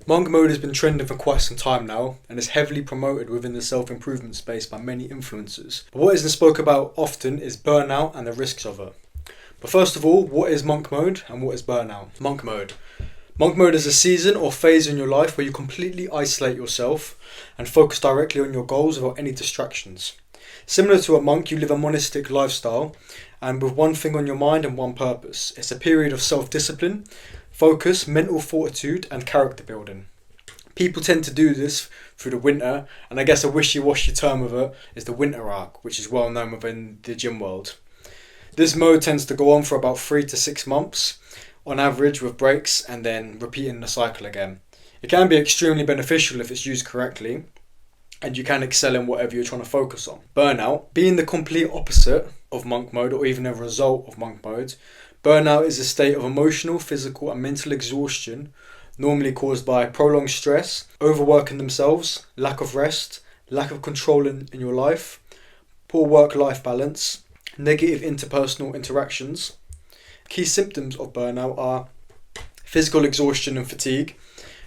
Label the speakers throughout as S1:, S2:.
S1: Monk mode has been trending for quite some time now and is heavily promoted within the self-improvement space by many influencers. But what isn't spoken about often is burnout and the risks of it. But first of all, what is monk mode and what is burnout? Monk mode. Monk mode is a season or phase in your life where you completely isolate yourself and focus directly on your goals without any distractions. Similar to a monk, you live a monastic lifestyle and with one thing on your mind and one purpose. It's a period of self-discipline, focus, mental fortitude and character building. People tend to do this through the winter, and I guess a wishy-washy term of it is the winter arc, which is well known within the gym world. This mode tends to go on for about 3 to 6 months, on average with breaks and then repeating the cycle again. It can be extremely beneficial if it's used correctly, and you can excel in whatever you're trying to focus on. Burnout, being the complete opposite of monk mode or even a result of monk mode, burnout is a state of emotional, physical and mental exhaustion normally caused by prolonged stress, overworking themselves, lack of rest, lack of control in your life, poor work-life balance, negative interpersonal interactions. Key symptoms of burnout are physical exhaustion and fatigue,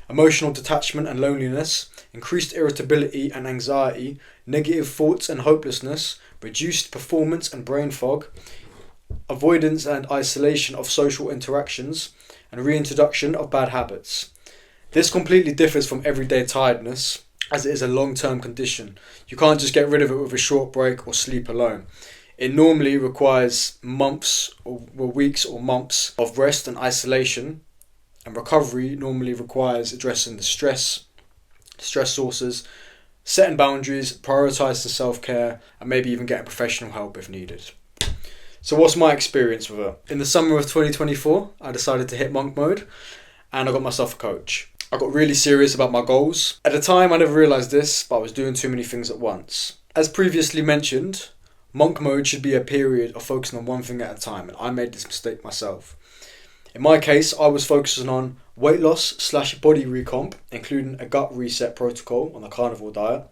S1: emotional detachment and loneliness, increased irritability and anxiety, negative thoughts and hopelessness, reduced performance and brain fog, avoidance and isolation of social interactions, and reintroduction of bad habits. This completely differs from everyday tiredness, as it is a long-term condition. You can't just get rid of it with a short break or sleep alone. It normally requires months or weeks or months of rest and isolation, and recovery normally requires addressing the stress sources, setting boundaries, prioritising self-care, and maybe even getting professional help if needed. So what's my experience with it? In the summer of 2024, I decided to hit monk mode and I got myself a coach. I got really serious about my goals. At the time, I never realised this, but I was doing too many things at once. As previously mentioned, monk mode should be a period of focusing on one thing at a time, and I made this mistake myself. In my case, I was focusing on weight loss/body recomp, including a gut reset protocol on a carnivore diet,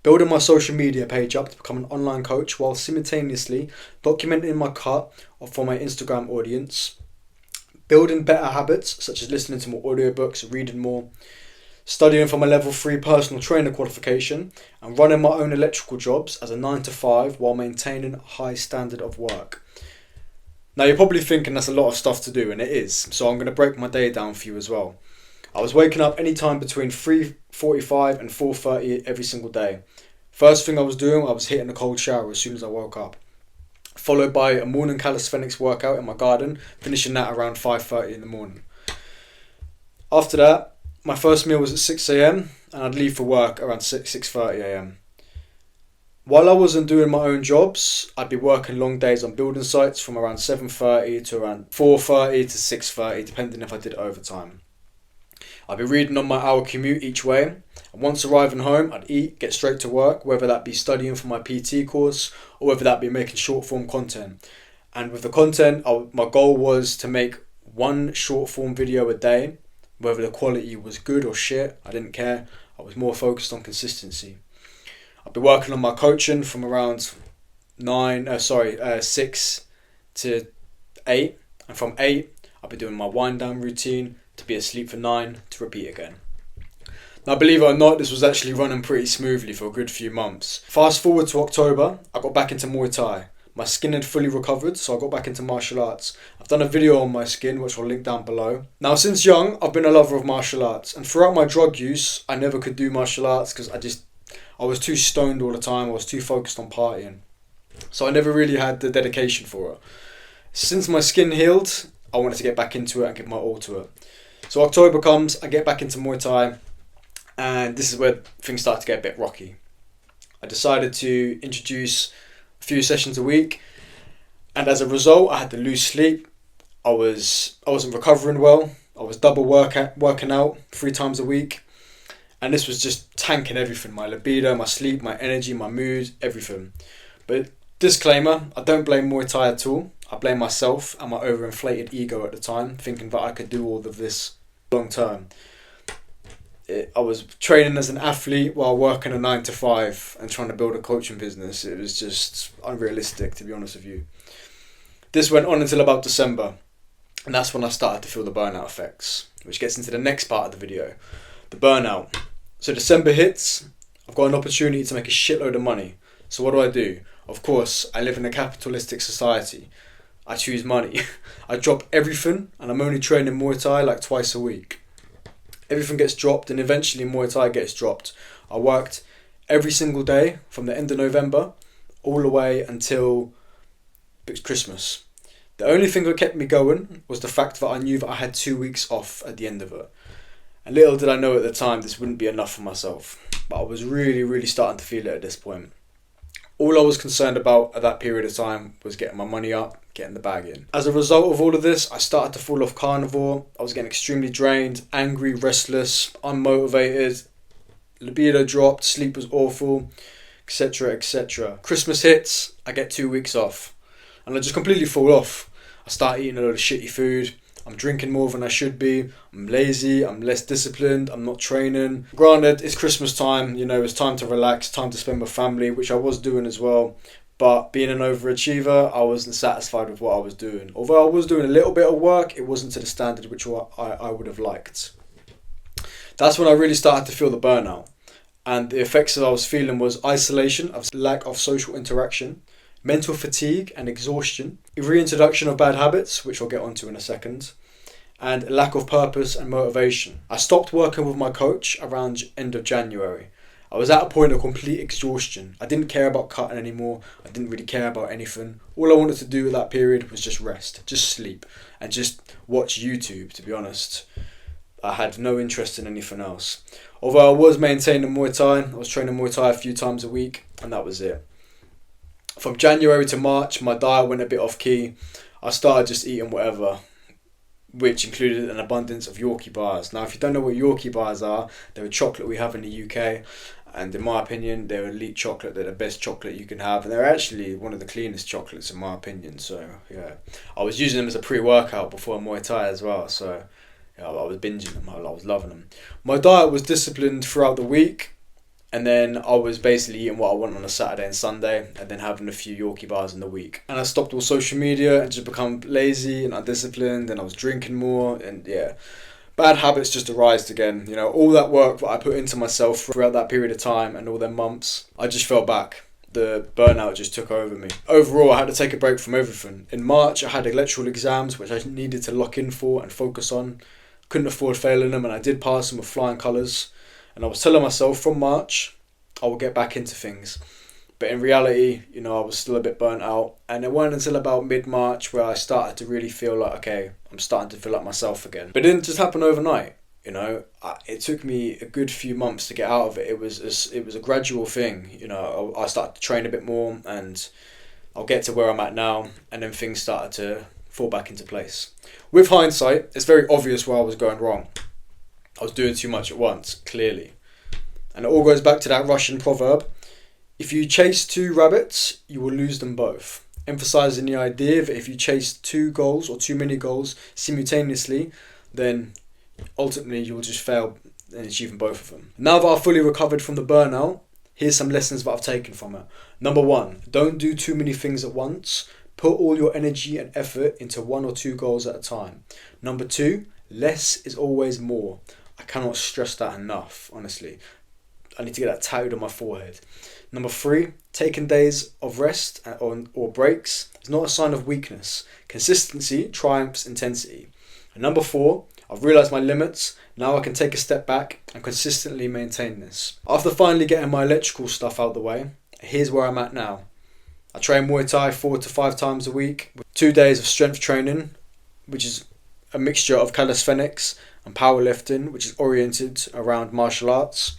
S1: building my social media page up to become an online coach while simultaneously documenting my cut for my Instagram audience, building better habits such as listening to more audiobooks, reading more, studying for my level 3 personal trainer qualification, and running my own electrical jobs as a 9 to 5 while maintaining a high standard of work. Now you're probably thinking that's a lot of stuff to do, and it is, so I'm going to break my day down for you as well. I was waking up anytime between 3:45 and 4:30 every single day. First thing I was doing, I was hitting a cold shower as soon as I woke up, followed by a morning calisthenics workout in my garden, finishing that around 5:30 in the morning. After that, my first meal was at 6 a.m. and I'd leave for work around 6:30 a.m. While I wasn't doing my own jobs, I'd be working long days on building sites from around 7:30 to around 4:30 to 6:30, depending if I did overtime. I'd be reading on my hour commute each way, and once arriving home, I'd eat, get straight to work, whether that be studying for my PT course or whether that be making short form content. And with the content, my goal was to make one short form video a day, whether the quality was good or shit, I didn't care. I was more focused on consistency. I'd be working on my coaching from around 6 to 8, and from 8, I'd be doing my wind down routine to be asleep for 9 to repeat again. Now, believe it or not, this was actually running pretty smoothly for a good few months. Fast forward to October, I got back into Muay Thai. My skin had fully recovered, so I got back into martial arts. I've done a video on my skin, which I'll link down below. Now, since young, I've been a lover of martial arts, and throughout my drug use, I never could do martial arts because I was too stoned all the time. I was too focused on partying, so I never really had the dedication for it. Since my skin healed, I wanted to get back into it and give my all to it. So October comes, I get back into Muay Thai, and this is where things start to get a bit rocky. I decided to introduce a few sessions a week, and as a result, I had to lose sleep. I wasn't recovering well. I was double working out 3 times a week, and this was just tanking everything: my libido, my sleep, my energy, my mood, everything. But disclaimer, I don't blame Muay Thai at all. I blame myself and my overinflated ego at the time, thinking that I could do all of this long term. I was training as an athlete while working a 9 to 5 and trying to build a coaching business. It was just unrealistic, to be honest with you. This went on until about December, and that's when I started to feel the burnout effects, which gets into the next part of the video. The burnout. So December hits, I've got an opportunity to make a shitload of money. So what do? Of course, I live in a capitalistic society. I choose money. I drop everything, and I'm only training Muay Thai like twice a week. Everything gets dropped, and eventually Muay Thai gets dropped. I worked every single day from the end of November all the way until Christmas. The only thing that kept me going was the fact that I knew that I had 2 weeks off at the end of it. And little did I know at the time this wouldn't be enough for myself. But I was really starting to feel it at this point. All I was concerned about at that period of time was getting my money up, getting the bag in. As a result of all of this, I started to fall off carnivore. I was getting extremely drained, angry, restless, unmotivated. Libido dropped, sleep was awful, etc, etc. Christmas hits, I get 2 weeks off. And I just completely fall off. I start eating a lot of shitty food. I'm drinking more than I should be. I'm lazy. I'm less disciplined. I'm not training. Granted, it's Christmas time. It's time to relax, time to spend with family, which I was doing as well. But being an overachiever, I wasn't satisfied with what I was doing. Although I was doing a little bit of work, it wasn't to the standard which I would have liked. That's when I really started to feel the burnout. And the effects that I was feeling was isolation, lack of social interaction, mental fatigue and exhaustion, reintroduction of bad habits, which I'll get onto in a second, and lack of purpose and motivation. I stopped working with my coach around end of January. I was at a point of complete exhaustion. I didn't care about cutting anymore. I didn't really care about anything. All I wanted to do at that period was just rest, just sleep, and just watch YouTube, to be honest. I had no interest in anything else. Although I was maintaining Muay Thai, I was training Muay Thai a few times a week, and that was it. From January to March, my diet went a bit off key. I started just eating whatever, which included an abundance of Yorkie bars. Now, if you don't know what Yorkie bars are, they're a chocolate we have in the UK, and in my opinion, they're elite chocolate. They're the best chocolate you can have, and they're actually one of the cleanest chocolates in my opinion. So, yeah. I was using them as a pre-workout before Muay Thai as well, so I was binging them. I was loving them. My diet was disciplined throughout the week. And then I was basically eating what I want on a Saturday and Sunday, and then having a few Yorkie bars in the week. And I stopped all social media and just become lazy and undisciplined, and I was drinking more, and yeah. Bad habits just arised again. All that work that I put into myself throughout that period of time and all them months, I just fell back. The burnout just took over me. Overall, I had to take a break from everything. In March, I had electoral exams, which I needed to lock in for and focus on. Couldn't afford failing them, and I did pass them with flying colours. And I was telling myself from March, I will get back into things. But in reality, I was still a bit burnt out. And it wasn't until about mid-March where I started to really feel like, okay, I'm starting to feel like myself again. But it didn't just happen overnight. It took me a good few months to get out of it. It was a gradual thing. I started to train a bit more, and I'll get to where I'm at now. And then things started to fall back into place. With hindsight, it's very obvious where I was going wrong. I was doing too much at once, clearly. And it all goes back to that Russian proverb: if you chase two rabbits, you will lose them both. Emphasizing the idea that if you chase two goals or too many goals simultaneously, then ultimately you will just fail in achieving both of them. Now that I've fully recovered from the burnout, here's some lessons that I've taken from it. Number 1, don't do too many things at once. Put all your energy and effort into 1 or 2 goals at a time. Number 2, less is always more. I cannot stress that enough, honestly. I need to get that tattooed on my forehead. Number 3, taking days of rest or breaks is not a sign of weakness. Consistency triumphs intensity. And number 4, I've realised my limits. Now I can take a step back and consistently maintain this. After finally getting my electrical stuff out of the way, here's where I'm at now. I train Muay Thai 4 to 5 times a week with 2 days of strength training, which is a mixture of calisthenics and powerlifting, which is oriented around martial arts.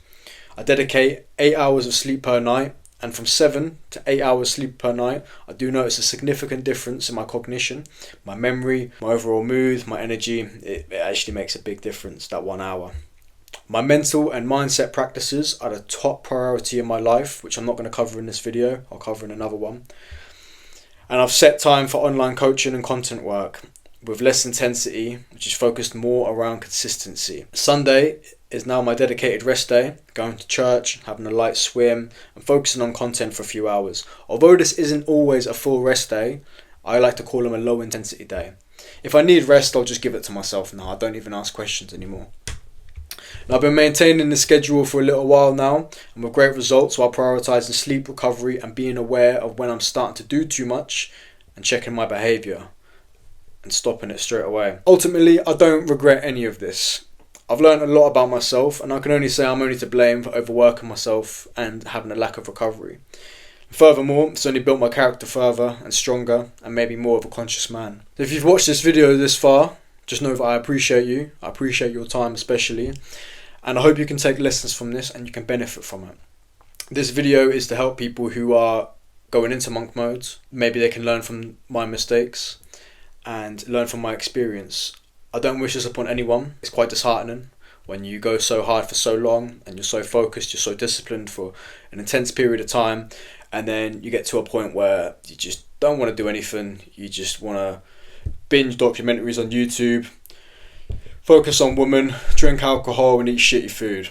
S1: I dedicate 8 hours of sleep per night, and from 7 to 8 hours sleep per night, I do notice a significant difference in my cognition, my memory, my overall mood, my energy. It actually makes a big difference, that 1 hour. My mental and mindset practices are the top priority in my life, which I'm not going to cover in this video. I'll cover in another one. And I've set time for online coaching and content work with less intensity, which is focused more around consistency. Sunday is now my dedicated rest day, going to church, having a light swim, and focusing on content for a few hours. Although this isn't always a full rest day, I like to call them a low intensity day. If I need rest, I'll just give it to myself now. I don't even ask questions anymore. And I've been maintaining this schedule for a little while now, and with great results while prioritising sleep, recovery, and being aware of when I'm starting to do too much and checking my behaviour and stopping it straight away. Ultimately, I don't regret any of this. I've learned a lot about myself, and I can only say I'm only to blame for overworking myself and having a lack of recovery. Furthermore, it's only built my character further and stronger and made me more of a conscious man. So if you've watched this video this far, just know that I appreciate you. I appreciate your time especially. And I hope you can take lessons from this and you can benefit from it. This video is to help people who are going into monk mode. Maybe they can learn from my mistakes and learn from my experience. I don't wish this upon anyone. It's quite disheartening when you go so hard for so long and you're so focused, you're so disciplined for an intense period of time, and then you get to a point where you just don't want to do anything. You just want to binge documentaries on YouTube, focus on women, drink alcohol and eat shitty food.